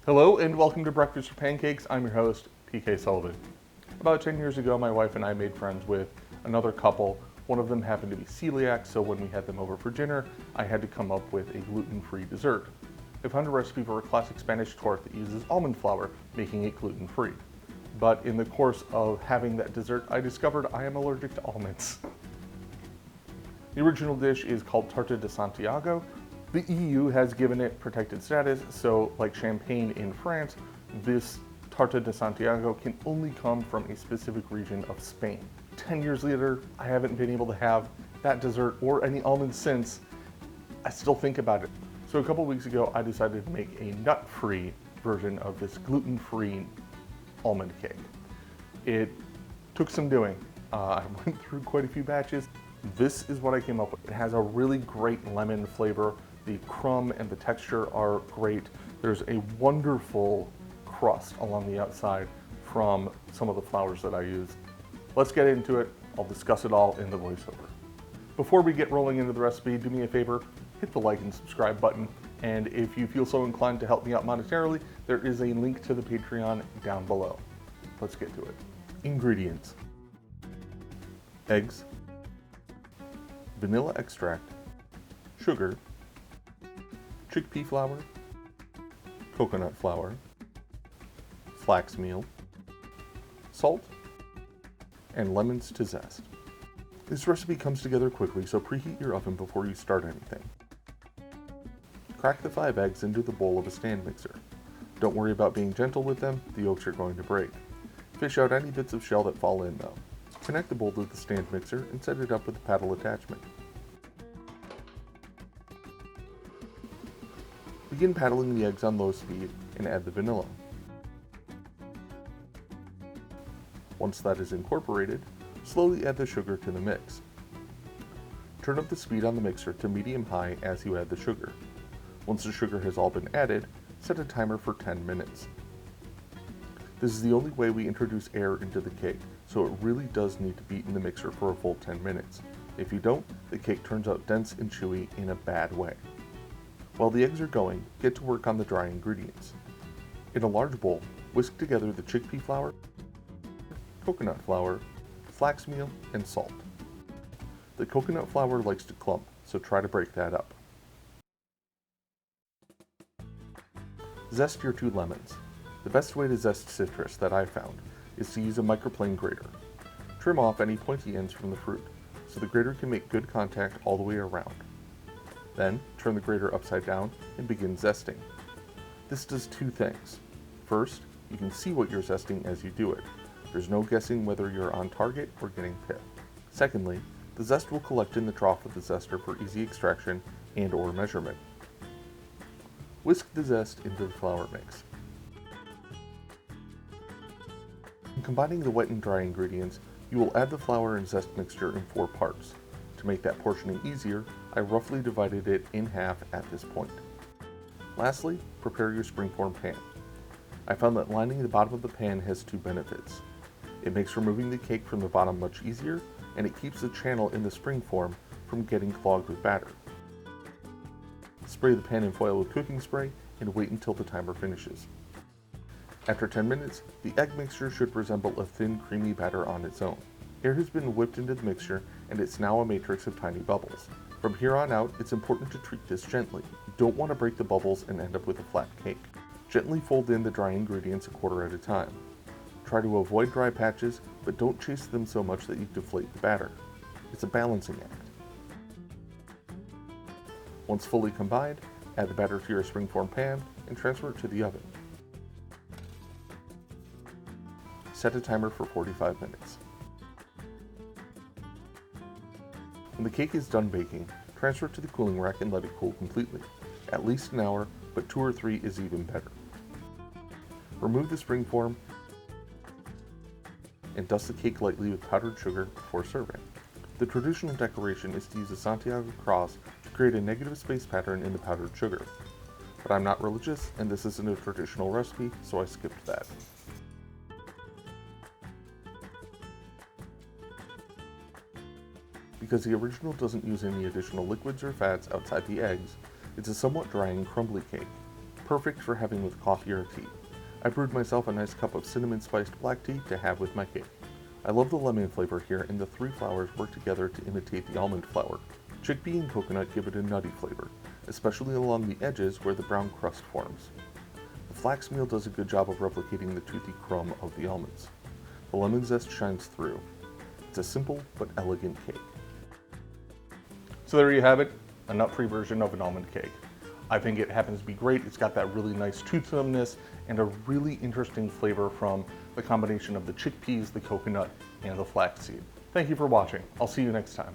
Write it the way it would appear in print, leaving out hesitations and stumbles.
Hello and welcome to Breakfast for Pancakes. I'm your host, PK Sullivan. About 10 years ago, my wife and I made friends with another couple. One of them happened to be celiac, so when we had them over for dinner, I had to come up with a gluten-free dessert. I found a recipe for a classic Spanish torte that uses almond flour, making it gluten-free. But in the course of having that dessert, I discovered I am allergic to almonds. The original dish is called Tarta de Santiago. The EU has given it protected status, so like champagne in France, this Tarta de Santiago can only come from a specific region of Spain. 10 years later, I haven't been able to have that dessert or any almonds since. I still think about it. So a couple weeks ago, I decided to make a nut-free version of this gluten-free almond cake. It took some doing. I went through quite a few batches. This is what I came up with. It has a really great lemon flavor. The crumb and the texture are great. There's a wonderful crust along the outside from some of the flours that I use. Let's get into it. I'll discuss it all in the voiceover. Before we get rolling into the recipe, do me a favor, hit the like and subscribe button. And if you feel so inclined to help me out monetarily, there is a link to the Patreon down below. Let's get to it. Ingredients: eggs, vanilla extract, sugar, chickpea flour, coconut flour, flax meal, salt, and lemons to zest. This recipe comes together quickly, so preheat your oven before you start anything. Crack the 5 eggs into the bowl of a stand mixer. Don't worry about being gentle with them, the yolks are going to break. Fish out any bits of shell that fall in though. Connect the bowl to the stand mixer and set it up with a paddle attachment. Begin paddling the eggs on low speed and add the vanilla. Once that is incorporated, slowly add the sugar to the mix. Turn up the speed on the mixer to medium-high as you add the sugar. Once the sugar has all been added, set a timer for 10 minutes. This is the only way we introduce air into the cake, so it really does need to beat in the mixer for a full 10 minutes. If you don't, the cake turns out dense and chewy in a bad way. While the eggs are going, get to work on the dry ingredients. In a large bowl, whisk together the chickpea flour, coconut flour, flax meal, and salt. The coconut flour likes to clump, so try to break that up. Zest your 2 lemons. The best way to zest citrus that I've found is to use a microplane grater. Trim off any pointy ends from the fruit, so the grater can make good contact all the way around. Then, turn the grater upside down and begin zesting. This does 2 things. First, you can see what you're zesting as you do it. There's no guessing whether you're on target or getting pith. Secondly, the zest will collect in the trough of the zester for easy extraction and/or measurement. Whisk the zest into the flour mix. In combining the wet and dry ingredients, you will add the flour and zest mixture in 4 parts. To make that portioning easier, I roughly divided it in half at this point. Lastly, prepare your springform pan. I found that lining the bottom of the pan has 2 benefits. It makes removing the cake from the bottom much easier, and it keeps the channel in the springform from getting clogged with batter. Spray the pan in foil with cooking spray and wait until the timer finishes. After 10 minutes, the egg mixture should resemble a thin, creamy batter on its own. Air has been whipped into the mixture, and it's now a matrix of tiny bubbles. From here on out, it's important to treat this gently. You don't want to break the bubbles and end up with a flat cake. Gently fold in the dry ingredients a quarter at a time. Try to avoid dry patches, but don't chase them so much that you deflate the batter. It's a balancing act. Once fully combined, add the batter to your springform pan and transfer it to the oven. Set a timer for 45 minutes. When the cake is done baking, transfer it to the cooling rack and let it cool completely. At least an hour, but 2 or 3 is even better. Remove the springform and dust the cake lightly with powdered sugar before serving. The traditional decoration is to use a Santiago cross to create a negative space pattern in the powdered sugar. But I'm not religious, and this isn't a traditional recipe, so I skipped that. Because the original doesn't use any additional liquids or fats outside the eggs, it's a somewhat dry and crumbly cake. perfect for having with coffee or tea. I brewed myself a nice cup of cinnamon spiced black tea to have with my cake. I love the lemon flavor here, and the 3 flours work together to imitate the almond flour. Chickpea and coconut give it a nutty flavor, especially along the edges where the brown crust forms. The flax meal does a good job of replicating the toothy crumb of the almonds. The lemon zest shines through. It's a simple but elegant cake. So there you have it, a nut-free version of an almond cake. I think it happens to be great. It's got that really nice toothsomeness and a really interesting flavor from the combination of the chickpeas, the coconut, and the flaxseed. Thank you for watching. I'll see you next time.